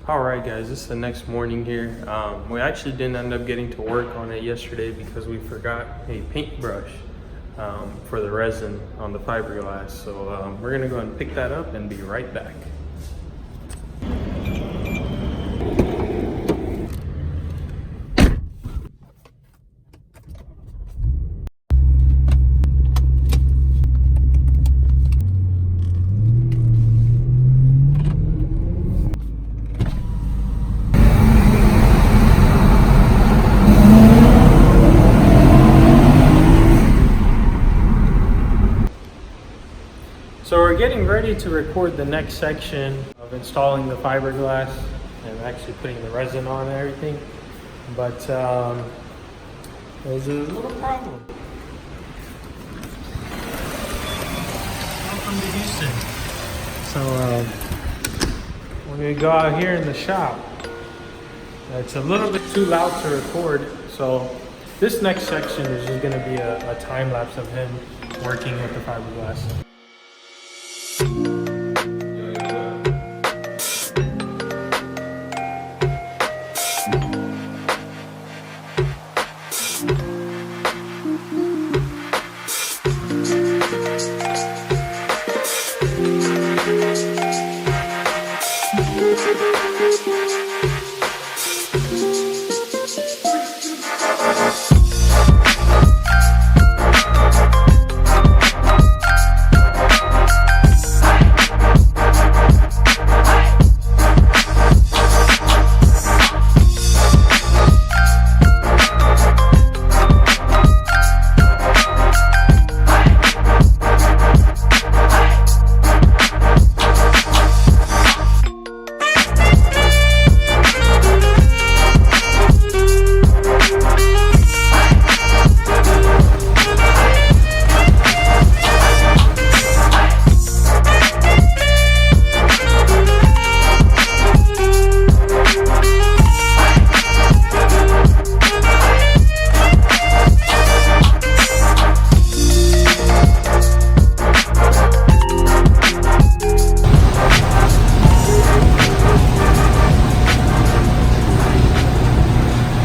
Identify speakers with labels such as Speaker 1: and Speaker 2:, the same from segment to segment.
Speaker 1: Alright guys, this is the next morning here. We actually didn't end up getting to work on it yesterday because we forgot a paintbrush for the resin on the fiberglass. So we're gonna go and pick that up and be right back. So we're getting ready to record the next section of installing the fiberglass and actually putting the resin on and everything. But there's a little problem. Welcome to Houston. So we're gonna go out here in the shop. It's a little bit too loud to record. So this next section is just gonna be a time lapse of him working with the fiberglass.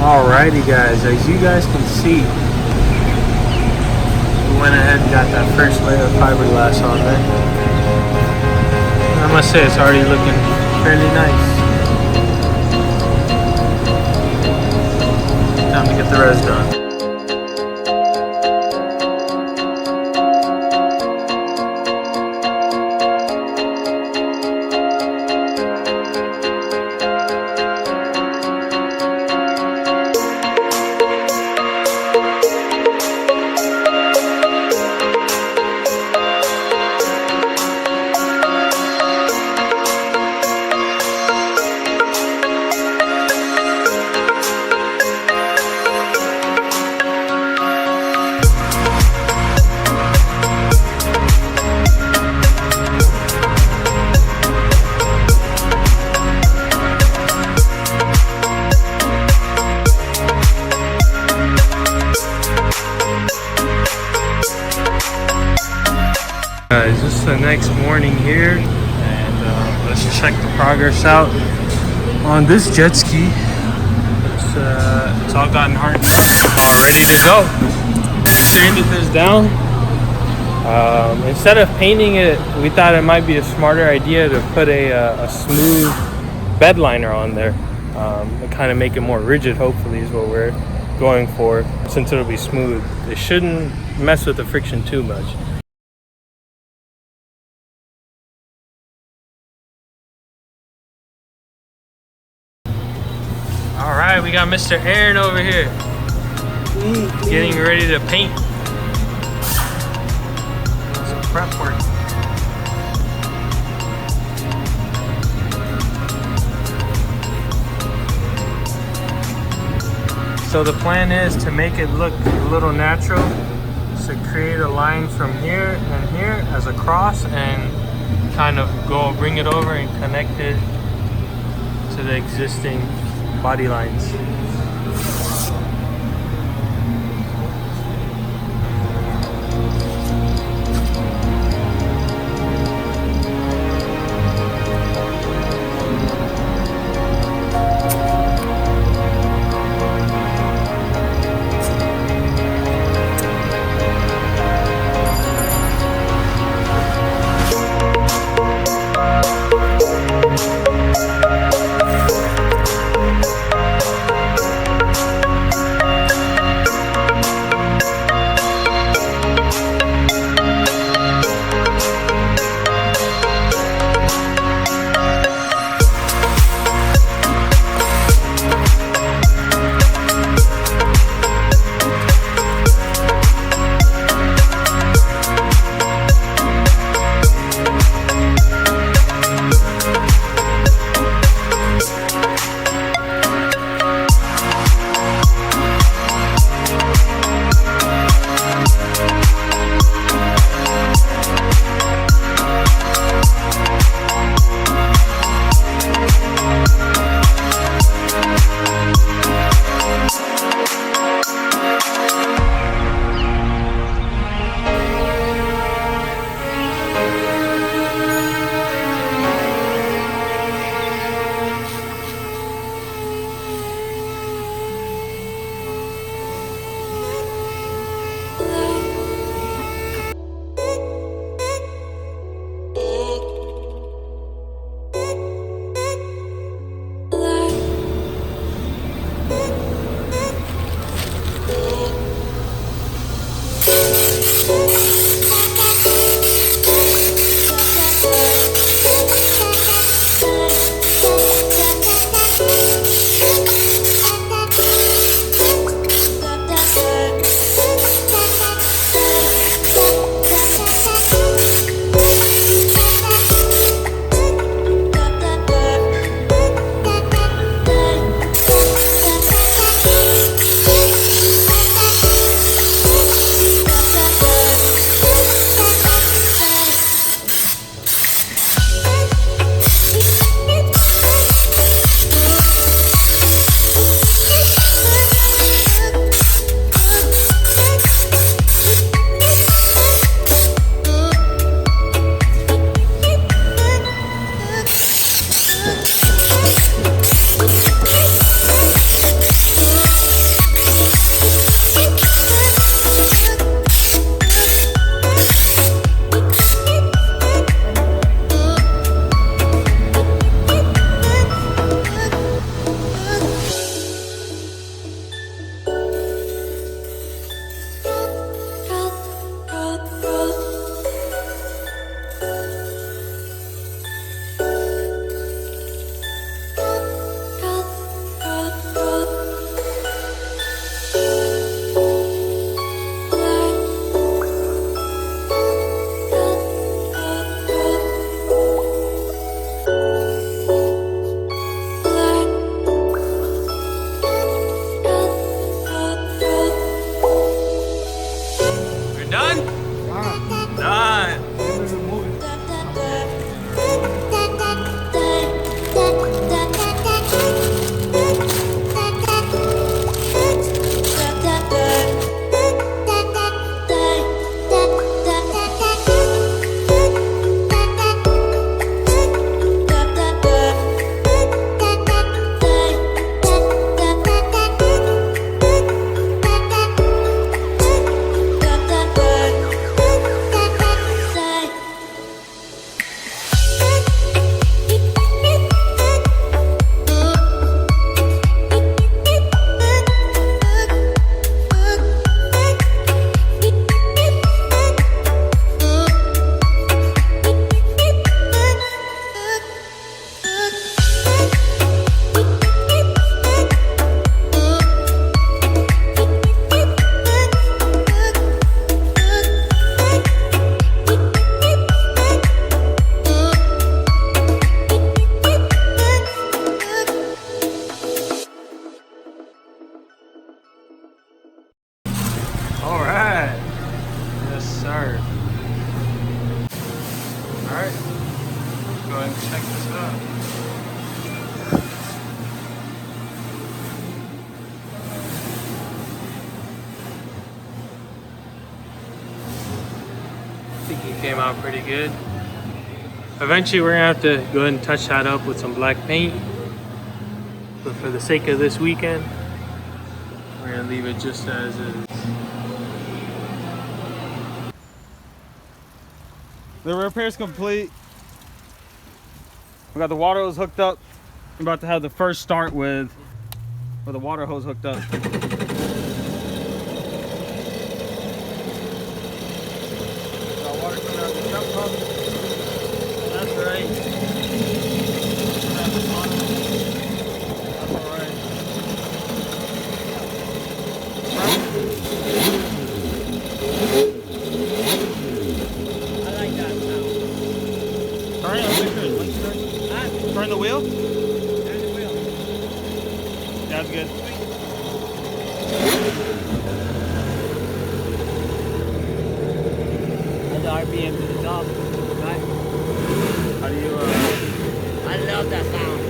Speaker 1: Alrighty guys, as you guys can see, we went ahead and got that first layer of fiberglass on there. I must say it's already looking fairly nice. Time to get the rest done. Guys, this is the next morning here, and let's check the progress out on this jet ski. It's all gotten hardened up, all ready to go. We sanded this down. Instead of painting it, we thought it might be a smarter idea to put a smooth bedliner on there, and kind of make it more rigid. Hopefully, is what we're going for, since it'll be smooth. It shouldn't mess with the friction too much. All right, we got Mr. Aaron over here getting ready to paint. Some prep work. So the plan is to make it look a little natural. So create a line from here and here as a cross and kind of bring it over and connect it to the existing body lines. came out pretty good. Eventually we're gonna have to go ahead and touch that up with some black paint. But for the sake of this weekend, we're gonna leave it just as is.
Speaker 2: The repair's complete. We got the water hose hooked up. I'm about to have the first start with the water hose hooked up. Got water coming out the jump pump. That's right. That's all right. I like that sound. All right, I'll make sure. Turn the wheel? Turn the wheel. That's good. That's the RPM to the top, right? How do you, I love that sound.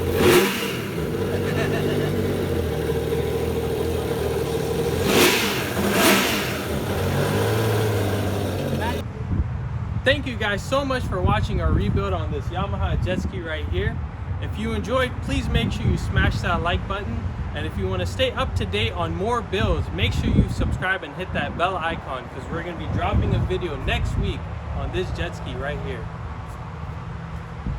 Speaker 1: Thank you guys so much for watching our rebuild on this Yamaha Jet Ski right here. If you enjoyed, please make sure you smash that like button. And if you want to stay up to date on more builds, make sure you subscribe and hit that bell icon, because we're going to be dropping a video next week on this jet ski right here.